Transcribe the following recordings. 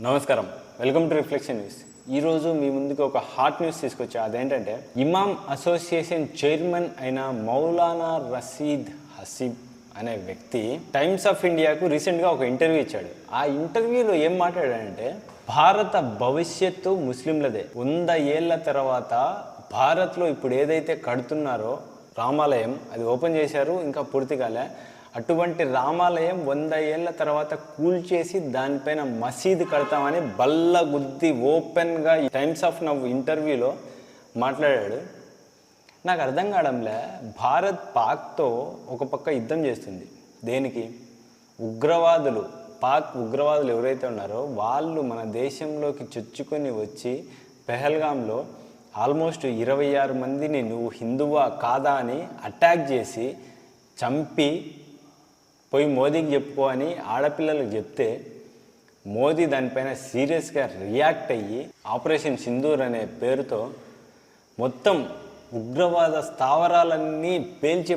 నమస్కారం, welcome to reflection news. ఈరోజు మీ ముందుకు ఒక హాట్ న్యూస్ తీసుకొచ్చా. అదేంటంటే ఇమామ్ అసోసియేషన్ చైర్మన్ అయిన మౌలానా రషీద్ హసీబ్ అనే వ్యక్తి టైమ్స్ ఆఫ్ ఇండియాకు రీసెంట్గా ఒక ఇంటర్వ్యూ ఇచ్చాడు. ఆ ఇంటర్వ్యూలో ఏం మాట్లాడాడంటే, భారత భవిష్యత్తు ముస్లింలదే. 100 ఏళ్ల తర్వాత భారత్లో ఇప్పుడు ఏదైతే కడుతున్నారో రామాలయం, అది ఓపెన్ చేశారు, ఇంకా పూర్తి కాలే. అటువంటి రామాలయం 100 ఏళ్ల తర్వాత కూల్చేసి దానిపైన మసీదు కడతామని బల్లగుద్ది ఓపెన్గా టైమ్స్ ఆఫ్ నవ్ ఇంటర్వ్యూలో మాట్లాడాడు. నాకు అర్థం కావడంలే, భారత్ పాక్తో ఒక పక్క యుద్ధం చేస్తుంది. దేనికి? ఉగ్రవాదులు, పాక్ ఉగ్రవాదులు ఎవరైతే ఉన్నారో వాళ్ళు మన దేశంలోకి చొచ్చుకొని వచ్చి పెహల్గాంలో ఆల్మోస్ట్ 26 మందిని నువ్వు హిందువా కాదా అని అటాక్ చేసి చంపి పోయి మోదీకి చెప్పుకో అని ఆడపిల్లలకు చెప్తే మోదీ దానిపైన సీరియస్గా రియాక్ట్ అయ్యి ఆపరేషన్ సింధూర్ అనే పేరుతో మొత్తం ఉగ్రవాద స్థావరాలన్నీ పేల్చి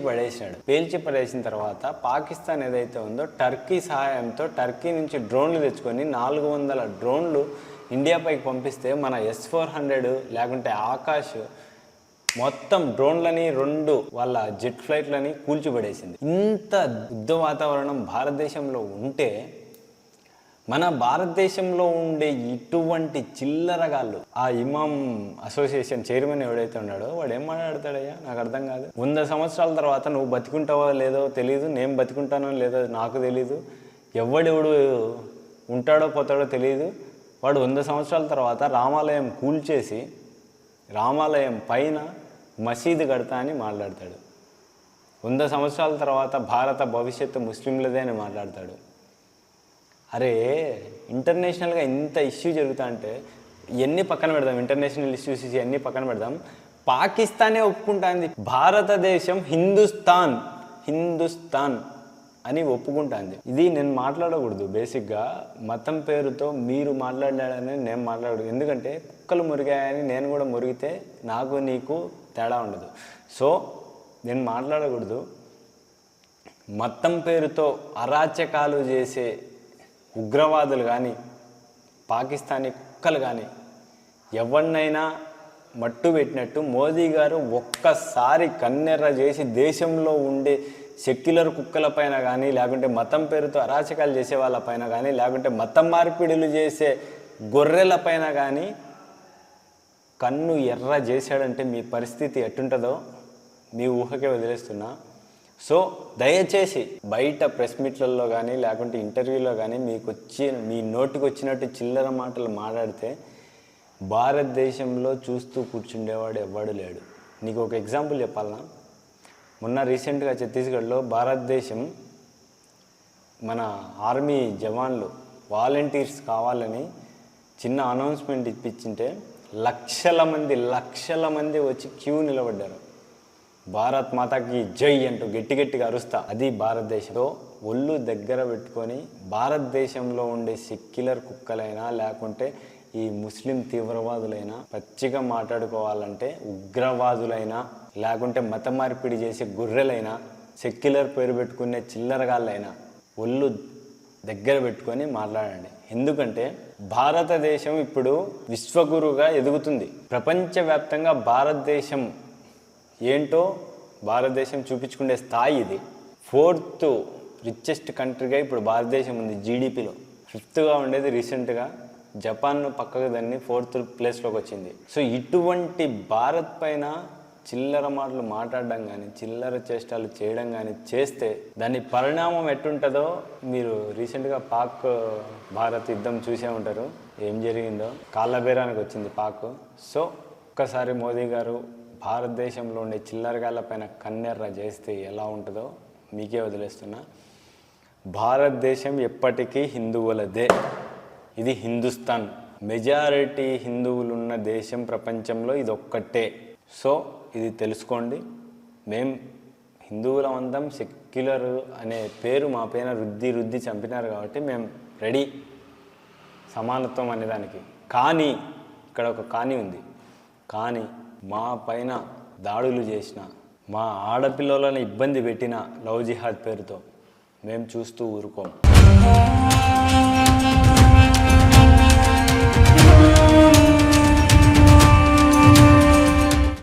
పడేసిన తర్వాత పాకిస్తాన్ ఏదైతే ఉందో టర్కీ సహాయంతో టర్కీ నుంచి డ్రోన్లు తెచ్చుకొని 400 డ్రోన్లు ఇండియాపైకి పంపిస్తే మన S-400 లేకుంటే ఆకాష్ మొత్తం డ్రోన్లని 2 వాళ్ళ జెట్ ఫ్లైట్లని కూల్చిపడేసింది. ఇంత యుద్ధ వాతావరణం భారతదేశంలో ఉంటే మన భారతదేశంలో ఉండే ఇటువంటి చిల్లరగాళ్ళు, ఆ ఇమామ్ అసోసియేషన్ చైర్మన్ ఎవడైతే ఉన్నాడో వాడు ఏం మాట్లాడతాడయ్యా? నాకు అర్థం కాదు. 100 సంవత్సరాల తర్వాత నువ్వు బతికుంటావో లేదో తెలియదు, నేను బతికుంటానో లేదో నాకు తెలీదు, ఎవడెవడు ఉంటాడో పోతాడో తెలియదు. వాడు 100 సంవత్సరాల తర్వాత రామాలయం కూల్చేసి రామాలయం పైన మసీదు కడతా అని మాట్లాడతాడు. 100 సంవత్సరాల తర్వాత భారత భవిష్యత్తు ముస్లింలదే అని మాట్లాడతాడు. అరే, ఇంటర్నేషనల్గా ఇంత ఇష్యూ జరుగుతా అంటే ఇవన్నీ పక్కన పెడదాం, ఇంటర్నేషనల్ ఇష్యూస్ ఇవన్నీ పక్కన పెడదాం. పాకిస్తానే ఒప్పుకుంటుంది భారతదేశం హిందుస్థాన్ అని ఒప్పుకుంటుంది. ఇది నేను మాట్లాడకూడదు. బేసిక్గా మతం పేరుతో మీరు మాట్లాడాలని నేను మాట్లాడకూడదు. ఎందుకంటే కుక్కలు మురిగాయని నేను కూడా మురిగితే నాకు నీకు తేడా ఉండదు. సో నేను మాట్లాడకూడదు. మతం పేరుతో అరాచకాలు చేసే ఉగ్రవాదులు కానీ పాకిస్తానీ కుక్కలు కానీ ఎవరినైనా మట్టు పెట్టినట్టు మోదీ గారు ఒక్కసారి కన్నెర్ర చేసి దేశంలో ఉండే సెక్యులర్ కుక్కల పైన కానీ, లేకుంటే మతం పేరుతో అరాచకాలు చేసే వాళ్ళపైన కానీ, లేకుంటే మతం మార్పిడులు చేసే గొర్రెల పైన కానీ కన్ను ఎర్ర చేశాడంటే మీ పరిస్థితి ఎట్టుంటుందో మీ ఊహకే వదిలేస్తున్నా. సో దయచేసి బయట ప్రెస్ మీట్లలో కానీ లేకుంటే ఇంటర్వ్యూలో కానీ మీ నోటికి వచ్చినట్టు చిల్లర మాటలు మాట్లాడితే భారతదేశంలో చూస్తూ కూర్చుండేవాడు ఎవ్వడు లేడు. నీకు ఒక ఎగ్జాంపుల్ చెప్పాలన్నా, మొన్న రీసెంట్గా ఛత్తీస్గఢ్లో భారతదేశం మన ఆర్మీ జవాన్లు వాలంటీర్స్ కావాలని చిన్న అనౌన్స్మెంట్ ఇప్పించింటే లక్షల మంది వచ్చి క్యూ నిలబడ్డారు. భారత్ మాతాకి జై అంటూ గట్టిగా అరుస్తా. అది భారతదేశంలో ఒళ్ళు దగ్గర పెట్టుకొని భారతదేశంలో ఉండే సెక్యులర్ కుక్కలైనా లేకుంటే ఈ ముస్లిం తీవ్రవాదులైనా పచ్చిగా మాట్లాడుకోవాలంటే ఉగ్రవాదులైనా లేకుంటే మత మార్పిడి చేసే గొర్రెలైనా సెక్యులర్ పేరు పెట్టుకునే చిల్లరగాళ్ళైనా ఒళ్ళు దగ్గర పెట్టుకొని మాట్లాడండి. ఎందుకంటే భారతదేశం ఇప్పుడు విశ్వగురుగా ఎదుగుతుంది. ప్రపంచవ్యాప్తంగా భారతదేశం ఏంటో భారతదేశం చూపించుకునే స్థాయి ఇది. 4th రిచెస్ట్ కంట్రీగా ఇప్పుడు భారతదేశం ఉంది. జీడిపిలో 5th ఉండేది రీసెంట్గా జపాన్ పక్కకు దాన్ని 4th ప్లేస్లోకి వచ్చింది. సో ఇటువంటి భారత్ పైన చిల్లర మాటలు మాట్లాడడం కానీ చిల్లర చేష్టాలు చేయడం కానీ చేస్తే దాని పరిణామం ఎట్టుంటుందో మీరు రీసెంట్గా పాక్ భారత్ యుద్ధం చూసే ఉంటారు. ఏం జరిగిందో కాళ్ళబేరానికి వచ్చింది పాక్. సో ఒక్కసారి మోదీ గారు భారతదేశంలో ఉండే చిల్లరగాళ్ళ పైన కన్నెర్ర చేస్తే ఎలా ఉంటుందో మీకే వదిలేస్తున్నా. భారతదేశం ఎప్పటికీ హిందువులదే. ఇది హిందుస్థాన్. మెజారిటీ హిందువులున్న దేశం ప్రపంచంలో ఇది ఒక్కటే. సో ఇది తెలుసుకోండి. మేం హిందువులమందరం సెక్యులర్ అనే పేరు మా పైన రుద్ది చంపినారు కాబట్టి మేము రెడీ సమానత్వం అనేదానికి. కానీ ఇక్కడ ఒక కానీ ఉంది. కానీ మా పైన దాడులు చేసిన, మా ఆడపిల్లలను ఇబ్బంది పెట్టిన లవ్ జిహాద్ పేరుతో మేము చూస్తూ ఊరుకోం.